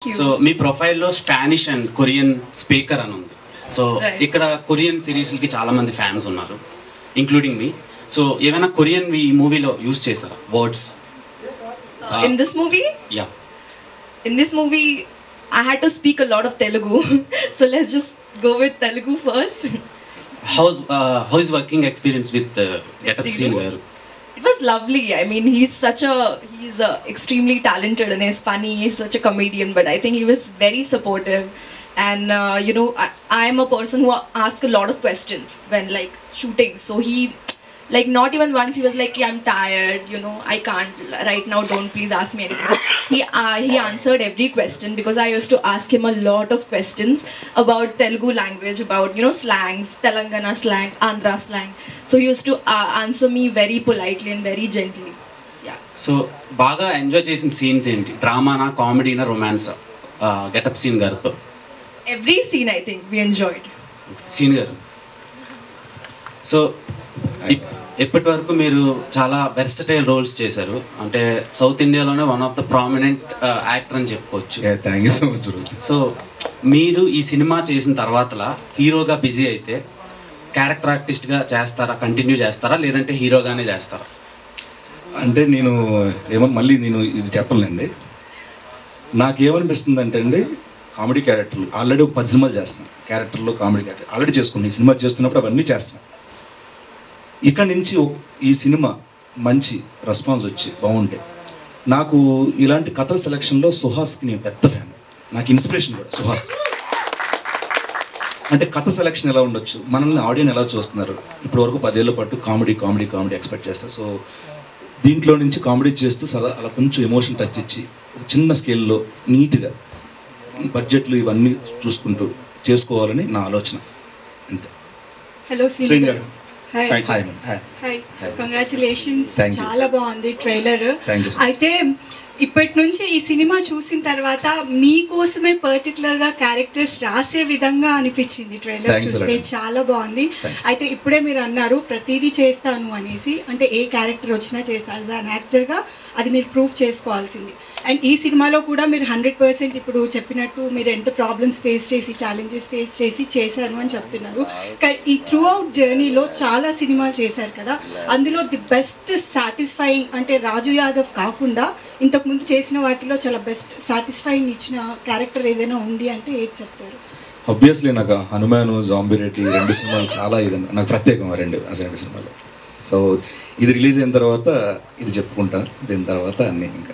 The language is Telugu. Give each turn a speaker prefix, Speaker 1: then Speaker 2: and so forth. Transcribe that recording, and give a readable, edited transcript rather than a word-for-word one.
Speaker 1: సో మీ ప్రొఫైల్లో స్పానిష్ అండ్ కొరియన్ స్పీకర్ అని ఉంది. సో ఇక్కడ కొరియన్ సిరీస్కి చాలా మంది ఫ్యాన్స్ ఉన్నారు, ఇంక్లూడింగ్ మీ. సో ఏమైనా కొరియన్ ఈ మూవీలో యూజ్ చేశారా words?
Speaker 2: In this movie?
Speaker 1: Yeah.
Speaker 2: In this movie, I had to speak a lot of Telugu. So let's just go with Telugu first.
Speaker 1: How's working experience with Get Up Scene garu?
Speaker 2: It was lovely. I mean, he's extremely talented and he's funny. He's such a comedian, but I think he was very supportive. And I am a person who asks a lot of questions when like shooting. So he, like, not even once he was like, yeah, I'm tired, I can't right now, don't please ask me anything. He answered every question because I used to ask him a lot of questions about Telugu language, about slangs, Telangana slang, Andhra slang. So he used to answer me very politely and very gently. Yeah.
Speaker 1: So baga enjoy చేసిన సీన్స్ ఏంటి? డ్రామానా, కామెడీనా, రొమాన్సా గెటప్ సీన్ గారితో?
Speaker 2: Every scene I think we enjoyed.
Speaker 1: సీన్ గారు, సో ఇప్పటి వరకు మీరు చాలా వెర్సటైల్ రోల్స్ చేశారు, అంటే సౌత్ ఇండియాలోనే one of the prominent actor అని చెప్పుకోవచ్చు.
Speaker 3: Thank you so much.
Speaker 1: So మీరు ఈ సినిమా చేసిన తర్వాతలా హీరోగా బిజీ అయితే క్యారెక్టర్ ఆర్టిస్ట్గా చేస్తారా, కంటిన్యూ చేస్తారా, లేదంటే హీరోగానే చేస్తారా?
Speaker 3: అంటే నేను మళ్ళీ నేను ఇది చెప్పలేండి. నాకేమనిపిస్తుంది అంటే అండి, కామెడీ క్యారెక్టర్లు ఆల్రెడీ ఒక 10 సినిమాలు చేస్తున్నాను. క్యారెక్టర్లో కామెడీ క్యారెక్టర్ ఆల్రెడీ చేసుకున్నాను. ఈ సినిమా చేస్తున్నప్పుడు అవన్నీ చేస్తాను. ఇక్కడ నుంచి ఈ సినిమా మంచి రెస్పాన్స్ వచ్చి బాగుంటే, నాకు ఇలాంటి కథల సెలక్షన్లో సుహాస్కి నేను పెద్ద ఫ్యాన్. నాకు ఇన్స్పిరేషన్ కూడా సుహాస్. అంటే కథ సెలక్షన్ ఎలా ఉండొచ్చు, మనల్ని ఆడియన్స్ ఎలా చూస్తున్నారు, ఇప్పటి వరకు 10 ఏళ్ళ పాటు కామెడీ కామెడీ కామెడీ ఎక్స్పెక్ట్ చేస్తారు. సో దీంట్లో నుంచి కామెడీ చేస్తూ అలా కొంచెం ఎమోషన్ టచ్ ఇచ్చి ఒక చిన్న స్కేల్లో నీట్గా బడ్జెట్లు ఇవన్నీ చూసుకుంటూ చేసుకోవాలని నా ఆలోచన. అంతే.
Speaker 4: హలో
Speaker 3: శ్రీని గారు.
Speaker 4: Hi.
Speaker 3: Hi.
Speaker 4: Congratulations.
Speaker 3: Thank you.
Speaker 4: చాలా బాగుంది ట్రైలర్.
Speaker 3: Thank you.
Speaker 4: అయితే ఇప్పటి నుంచి ఈ సినిమా చూసిన తర్వాత మీకోసమే పర్టికులర్గా క్యారెక్టర్స్ రాసే విధంగా అనిపించింది ట్రైలర్ చూస్తే. చాలా బాగుంది. అయితే ఇప్పుడే మీరు అన్నారు ప్రతిదీ చేస్తాను అనేసి, అంటే ఏ క్యారెక్టర్ వచ్చినా చేస్తాను. యాజ్ అన్ యాక్టర్గా అది మీరు ప్రూవ్ చేసుకోవాల్సింది. అండ్ ఈ సినిమాలో కూడా మీరు 100% ఇప్పుడు చెప్పినట్టు మీరు ఎంత ప్రాబ్లమ్స్ ఫేస్ చేసి, ఛాలెంజెస్ ఫేస్ చేసి చేశాను అని చెప్తున్నారు. కానీ ఈ త్రూ అవుట్ జర్నీలో చాలా సినిమాలు చేశారు కదా, అందులో ది బెస్ట్ సాటిస్ఫైయింగ్ అంటే రాజు యాదవ్ కాకుండా ఇంతకుముందు చేసిన వాటిలో చాలా బెస్ట్ సాటిస్ఫైయింగ్ ఇచ్చిన క్యారెక్టర్ ఏదైనా ఉంది అంటే ఏది చెప్తారు?
Speaker 3: ఆబ్వియస్లీ నాకు హనుమాను, జాంబిరెడ్డి 2 సినిమాలు చాలా నాకు ప్రత్యేకం. 2 సినిమాలు. సో ఇది రిలీజ్ అయిన తర్వాత ఇది చెప్పుకుంటాను, దీని తర్వాత అన్నీ ఇంకా